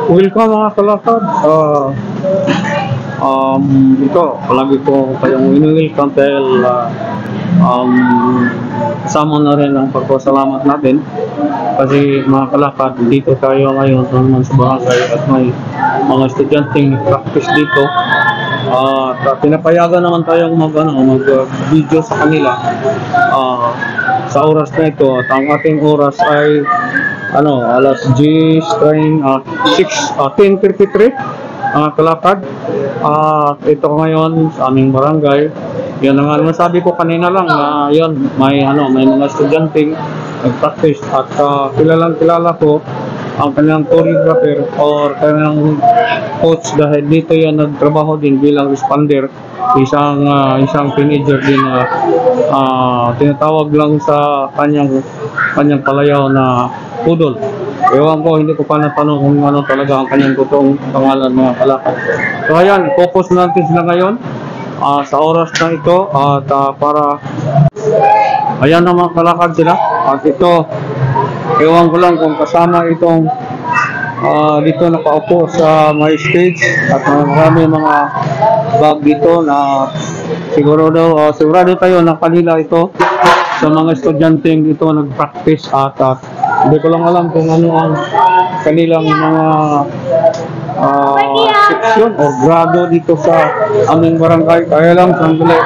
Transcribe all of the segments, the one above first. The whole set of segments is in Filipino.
Welcome mga kalakad. Ito, palagi ko kayong welcome dahil kasama na rin ang pagpasalamat natin kasi mga kalakad, dito tayo ngayon naman sa barangay at may mga estudyanteng practice dito at pinapayagan naman tayong mag-video sa kanila sa oras na ito at ang ating oras ay alas 10:33 kalakad. At ito ngayon sa aming barangay. Yan ang nasabi ko kanina lang na yun, may mga estudyanteng nag-practice at kilala ko ang kanilang choreographer or kanilang coach dahil dito yan nagtrabaho din bilang responder, isang teenager din na tinatawag lang sa kanyang palayaw na Pudol. Ewan ko, hindi ko pa natanong kung ano talaga ang kanyang totoong pangalan mga kalakad. So ayan, focus natin sila ngayon sa oras na ito at para ayan na mga kalakad sila. At ito, ewan ko lang kung kasama itong dito nakaupo sa my stage at marami mga bag dito na sigurado tayo na kanila ito sa mga estudyanteng dito nag-practice at hindi ko lang alam kung ano ang kanilang mga section o grado dito sa aming barangay. Kaya lang sandali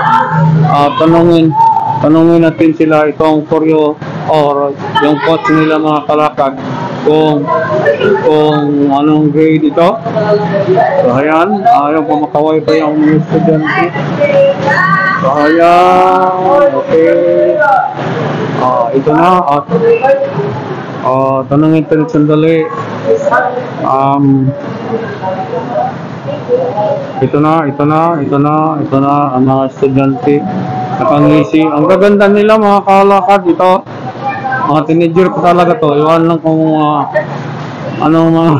tanungin natin sila itong choreo or yung coach nila mga kalakad kung anong grade ito. So ayan, ayaw pa makaway pa yung mga estudyante. So ayan, okay. Ito na at tanungin tayo sandali. Ito na ang mga estudyante nakangisi. Ang gaganda nila mga kalakad ito. Mga teenager pa talaga to. Iwan lang kung anong mga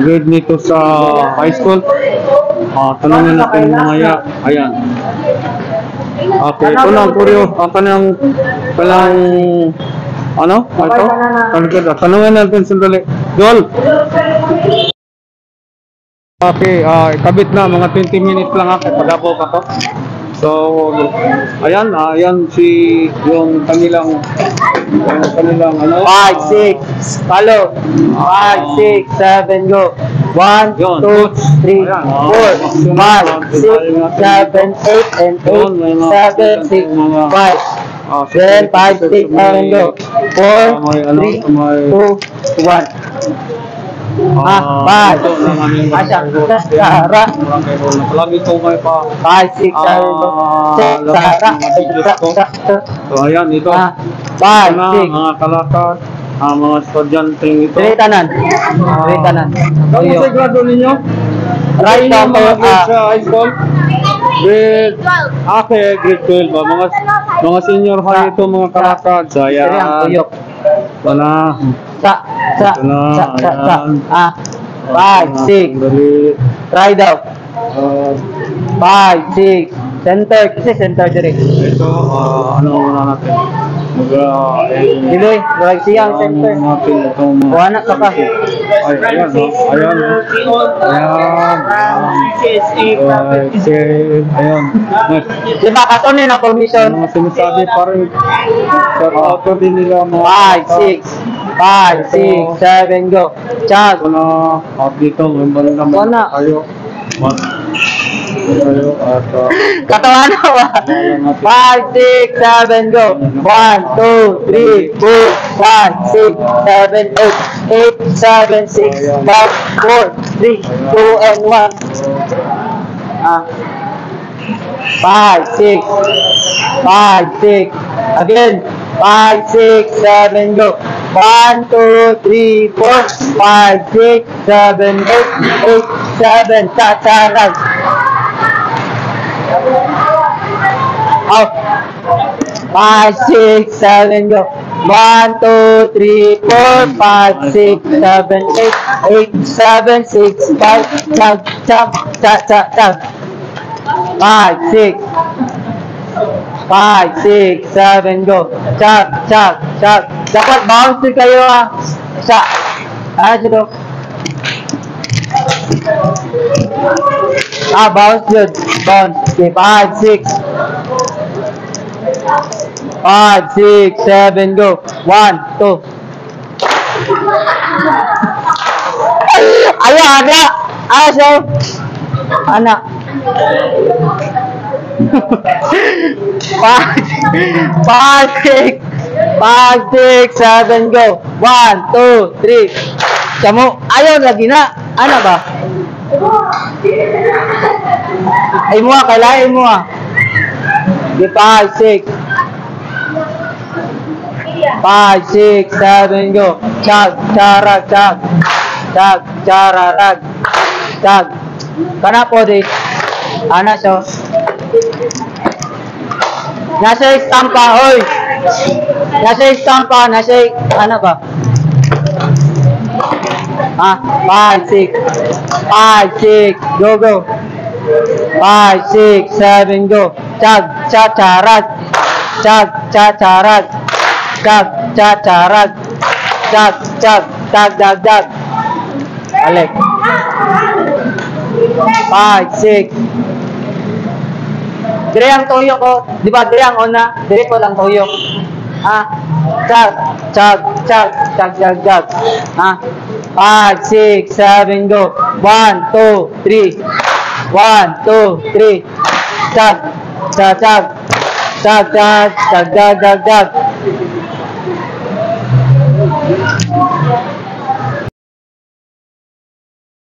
grade nito sa high school. Tanungin natin mamaya. Ayan. Okay, ito na ang kuryo. Kanang ito? Tanungin natin sandali. Joel! Okay, kabit na. Mga 20 minutes lang pagdapo pa to. So, ayan yung kanilang 5, 6, follow. 5, 6, 7, go. 1, 2, 3, 4, 5, 6, 7, 8, and 8, 7, 6, 5. Then 5, 6, and go. 4, 3, 2, 1. 5, 6, Sara. Palagi ko may 5, 6, Sara. So ayan, ito. 5, 6. Mga kalakad, mga estudyanteng ito. Tanan. Ano sa grado ninyo? Right now, sa high school? Grade 12. Okay, grade 12 ba? Mga senior high ito mga kalakad. So ayan. Wala. 5, 6. Try daw. 5, 6. Center. Kasi center direct. Ito, ano muna natin? Diloy, wala siyang center. Buwana ka pa. Ayan. Diba, katon na permission? Mga sinasabi pa rin. Sa auto din nila mga 5, 6, 7, go. Chag. Dito, may naman kayo. Katawan na ba? 5, 6, 7, go. 1, 2, 3, 4, 5, 6, 7, 8, 7, 6, 5, 4, 3, 2, and 1. 5, 6. Again. 5, 6, 7, go. 1, 2, 3, 4, 5, 6, 7, 8, 7, tataran. Out. 5, 6, 7, go. 1, 2, 3, 4, 5, 6, 7, 8, 7, 6, 5, tag. 5, 6. 5, 6, 7, go. Chak. Dapat bounce din kayo Sa. Dito. Bounce yun. Bounce. Okay, 5, 6. 5, 6, 7, go. 1, 2. Ayo, ada. Ayo, anak. 5, 6, 7, go. 1, 2, 3. Kamu, ayaw lagi na. Ano ba? Ay mo, kailangan mo. 5, 6. 5, 6, 7, go. Chag, charag, chag. Chag, chararag. Chag. Kana po di. Ana siya. Nasa istampa, hoy. Nasa istampa, nasa, ano ba? 5, 6. 5, 6. Go, go. 5, 6, 7, go. Chag, chacharag. Chag, chacharag. Chag, chacharag. Chag, chag, chag, chag, chag. Balik. 5, 6. Dire ang tuyo ko. Di ba, dire ang una? Dire ko lang tuyo. Chag, chag, chag, chag, chag, chag. 5, 6, 7, go. 1, 2, 3. 1, 2, 3. Chag, chag, chag. Chag, chag, chag, chag, chag, chag.